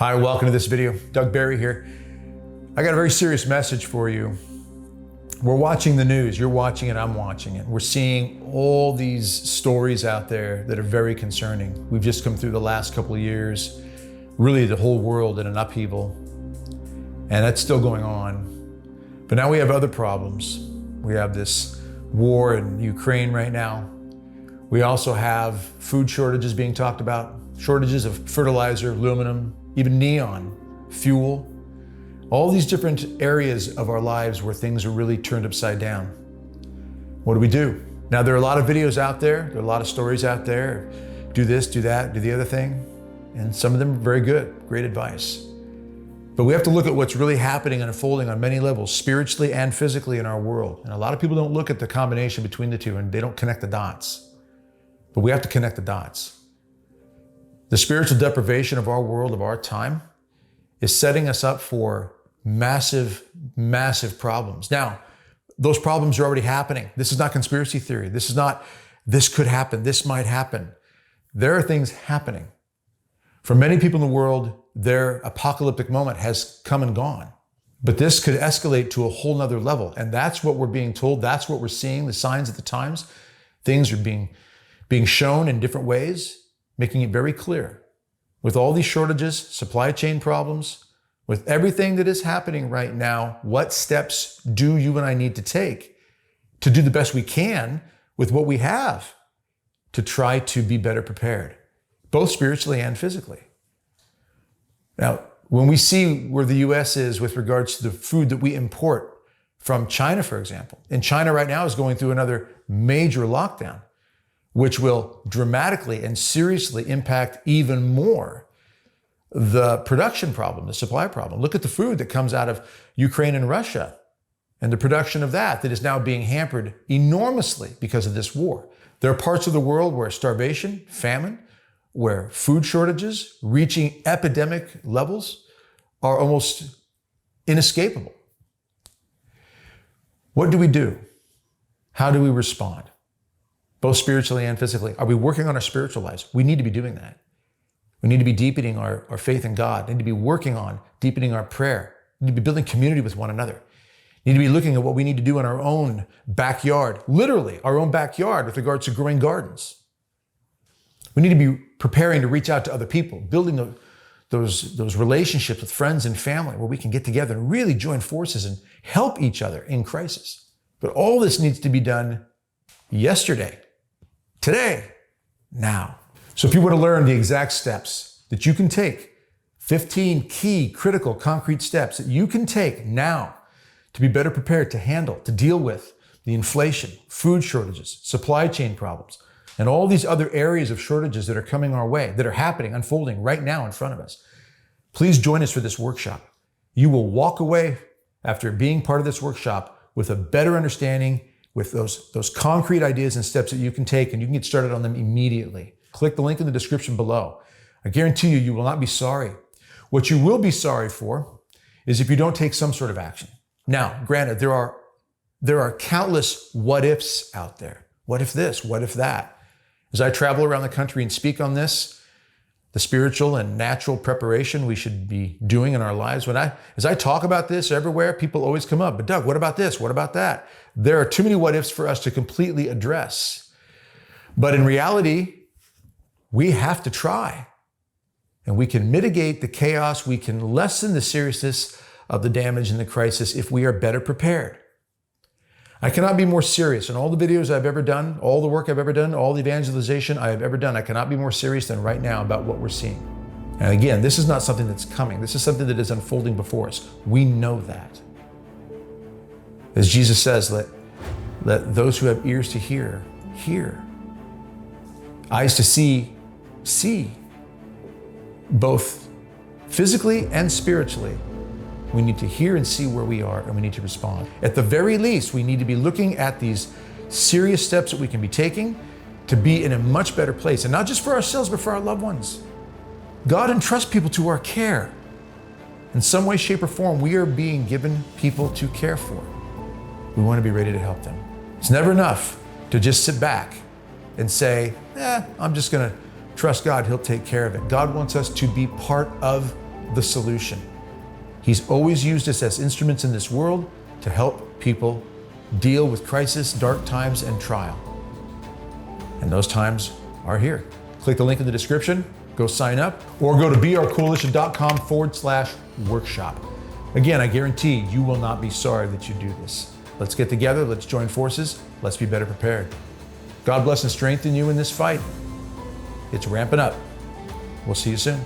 Hi, welcome to this video. Doug Barry here. I got a very serious message for you. We're watching the news. You're watching it, I'm watching it. We're seeing all these stories out there that are very concerning. We've just come through the last couple of years, really the whole world in an upheaval, and that's still going on. But now we have other problems. We have this war in Ukraine right now. We also have food shortages being talked about, shortages of fertilizer, aluminum, even neon, fuel, all these different areas of our lives where things are really turned upside down. What do we do? Now, there are a lot of videos out there are a lot of stories out there. Do this, do that, do the other thing. And some of them are very good, great advice. But we have to look at what's really happening and unfolding on many levels, spiritually and physically in our world. And a lot of people don't look at the combination between the two and they don't connect the dots. But we have to connect the dots. The spiritual deprivation of our world, of our time, is setting us up for massive, massive problems. Now, those problems are already happening. This is not conspiracy theory. This is not, this could happen, this might happen. There are things happening. For many people in the world, their apocalyptic moment has come and gone. But this could escalate to a whole nother level. And that's what we're being told. That's what we're seeing, the signs of the times. Things are being shown in different ways, making it very clear. With all these shortages, supply chain problems, with everything that is happening right now, what steps do you and I need to take to do the best we can with what we have to try to be better prepared, both spiritually and physically? Now, when we see where the U.S. is with regards to the food that we import from China, for example, and China right now is going through another major lockdown, which will dramatically and seriously impact even more the production problem, the supply problem. Look at the food that comes out of Ukraine and Russia and the production of that is now being hampered enormously because of this war. There are parts of the world where starvation, famine, where food shortages reaching epidemic levels are almost inescapable. What do we do? How do we respond? Both spiritually and physically. Are we working on our spiritual lives? We need to be doing that. We need to be deepening our faith in God. We need to be working on deepening our prayer. We need to be building community with one another. We need to be looking at what we need to do in our own backyard, literally our own backyard with regards to growing gardens. We need to be preparing to reach out to other people, building those relationships with friends and family where we can get together and really join forces and help each other in crisis. But all this needs to be done yesterday, today, now. So if you want to learn the exact steps that you can take, 15 key, critical, concrete steps that you can take now to be better prepared to handle, to deal with the inflation, food shortages, supply chain problems, and all these other areas of shortages that are coming our way, that are happening, unfolding right now in front of us, please join us for this workshop. You will walk away after being part of this workshop with a better understanding, with those concrete ideas and steps that you can take, and you can get started on them immediately. Click the link in the description below. I guarantee you, you will not be sorry. What you will be sorry for is if you don't take some sort of action. Now, granted, there are countless what ifs out there. What if this? What if that? As I travel around the country and speak on this, the spiritual and natural preparation we should be doing in our lives. As I talk about this everywhere, people always come up, but Doug, what about this? What about that? There are too many what ifs for us to completely address. But in reality, we have to try. And we can mitigate the chaos. We can lessen the seriousness of the damage and the crisis if we are better prepared. I cannot be more serious. In all the videos I've ever done, all the work I've ever done, all the evangelization I have ever done, I cannot be more serious than right now about what we're seeing. And again, this is not something that's coming. This is something that is unfolding before us. We know that. As Jesus says, let those who have ears to hear, hear. Eyes to see, see. Both physically and spiritually. We need to hear and see where we are, and we need to respond. At the very least, we need to be looking at these serious steps that we can be taking to be in a much better place, and not just for ourselves, but for our loved ones. God entrusts people to our care. In some way, shape, or form, we are being given people to care for. We want to be ready to help them. It's never enough to just sit back and say, I'm just going to trust God, He'll take care of it. God wants us to be part of the solution. He's always used us as instruments in this world to help people deal with crisis, dark times, and trial. And those times are here. Click the link in the description, go sign up, or go to brcoalition.com/workshop. Again, I guarantee you will not be sorry that you do this. Let's get together, let's join forces, let's be better prepared. God bless and strengthen you in this fight. It's ramping up. We'll see you soon.